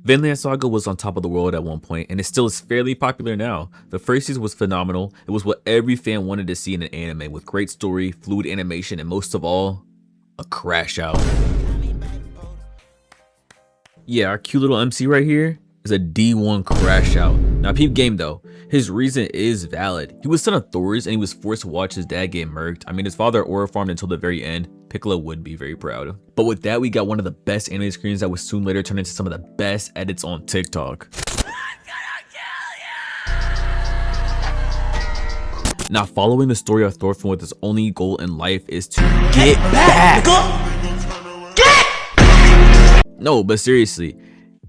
Vinland Saga was on top of the world at one point, and it still is fairly popular now. The first season was phenomenal. It was what every fan wanted to see in an anime, with great story, fluid animation, and most of all, a crash out. Yeah, our cute little MC right here is a D1 crash out. Now peep game though, his reason is valid. He was son of Thor's and he was forced to watch his dad get murked. I mean, his father aura farmed until the very end. Piccolo would be very proud. But with that, we got one of the best anime screens that would soon later turn into some of the best edits on TikTok. Now, following the story of Thorfinn with his only goal in life is to get back. No, but seriously,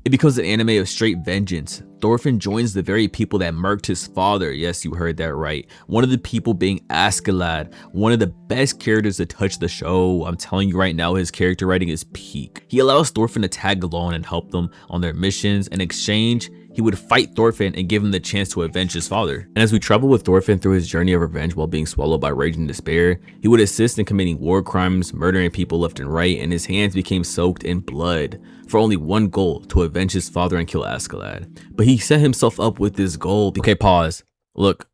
it becomes an anime of straight vengeance. Thorfinn joins the very people that murked his father. Yes, you heard that right. One of the people being Askeladd, one of the best characters to touch the show. I'm telling you right now, his character writing is peak. He allows Thorfinn to tag along and help them on their missions. In exchange, he would fight Thorfinn and give him the chance to avenge his father. And as we travel with Thorfinn through his journey of revenge while being swallowed by rage and despair, he would assist in committing war crimes, murdering people left and right, and his hands became soaked in blood for only one goal: to avenge his father and kill Askeladd. But he set himself up with this goal. Okay, pause. Look,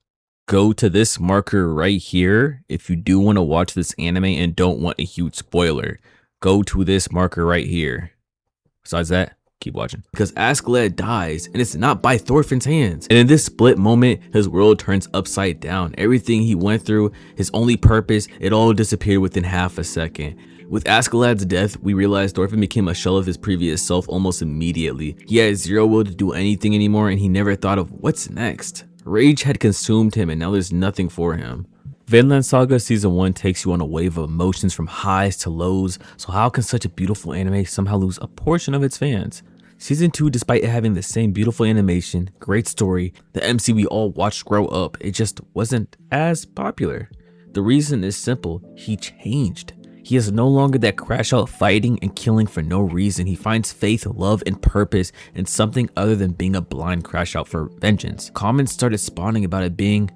go to this marker right here if you do want to watch this anime and don't want a huge spoiler. Go to this marker right here. Besides that, keep watching. Because Askeladd dies, and it's not by Thorfinn's hands. And in this split moment, his world turns upside down. Everything he went through, his only purpose, it all disappeared within half a second. With Askeladd's death, we realized Thorfinn became a shell of his previous self almost immediately. He had zero will to do anything anymore, and he never thought of what's next. Rage had consumed him, and now there's nothing for him. Vinland Saga Season 1 takes you on a wave of emotions from highs to lows, so how can such a beautiful anime somehow lose a portion of its fans? Season 2, despite it having the same beautiful animation, great story, the MC we all watched grow up, it just wasn't as popular. The reason is simple: he changed. He is no longer that crash out fighting and killing for no reason. He finds faith, love, and purpose in something other than being a blind crash out for vengeance. Comments started spawning about it being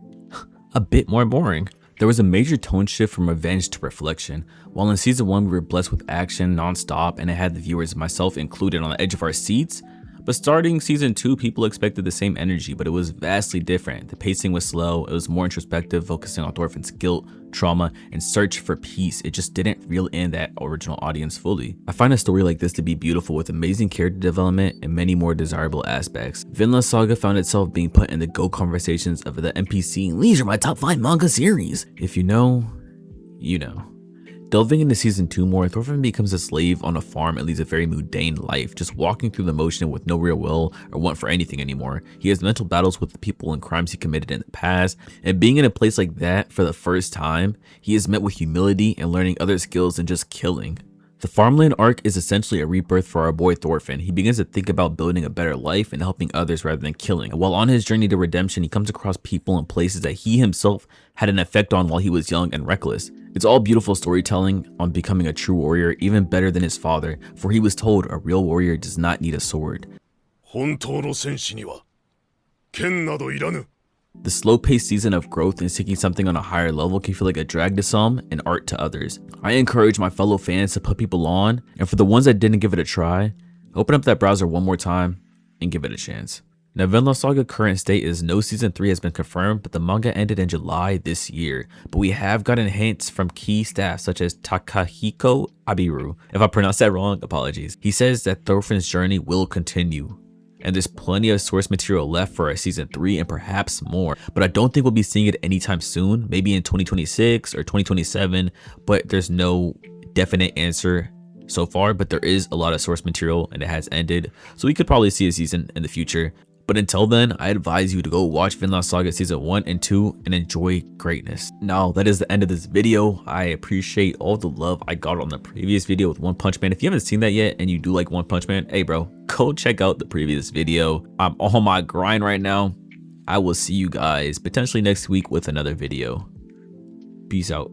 a bit more boring. There was a major tone shift from revenge to reflection. While in Season 1 we were blessed with action non-stop and it had the viewers, myself included, on the edge of our seats, but starting Season 2, people expected the same energy, but it was vastly different. The pacing was slow, it was more introspective, focusing on Thorfinn's guilt, trauma, and search for peace. It just didn't reel in that original audience fully. I find a story like this to be beautiful, with amazing character development and many more desirable aspects. Vinland Saga found itself being put in the GO conversations of the NPC. These are my top 5 manga series. If you know, you know. Delving into Season 2 more, Thorfinn becomes a slave on a farm and leads a very mundane life, just walking through the motion with no real will or want for anything anymore. He has mental battles with the people and crimes he committed in the past, and being in a place like that for the first time, he is met with humility and learning other skills than just killing. The farmland arc is essentially a rebirth for our boy Thorfinn. He begins to think about building a better life and helping others rather than killing. While on his journey to redemption, he comes across people and places that he himself had an effect on while he was young and reckless. It's all beautiful storytelling on becoming a true warrior, even better than his father, for he was told a real warrior does not need a sword. The slow-paced season of growth and seeking something on a higher level can feel like a drag to some and art to others. I encourage my fellow fans to put people on, and for the ones that didn't give it a try, open up that browser one more time and give it a chance. Now, Vinland Saga current state is no Season 3 has been confirmed, but the manga ended in July this year. But we have gotten hints from key staff such as Takahiko Abiru. If I pronounced that wrong, apologies. He says that Thorfinn's journey will continue, and there's plenty of source material left for our Season 3 and perhaps more. But I don't think we'll be seeing it anytime soon, maybe in 2026 or 2027, but there's no definite answer so far. But there is a lot of source material and it has ended, so we could probably see a season in the future. But until then, I advise you to go watch Vinland Saga Season 1 and 2 and enjoy greatness. Now, that is the end of this video. I appreciate all the love I got on the previous video with One Punch Man. If you haven't seen that yet and you do like One Punch Man, hey bro, go check out the previous video. I'm on my grind right now. I will see you guys potentially next week with another video. Peace out.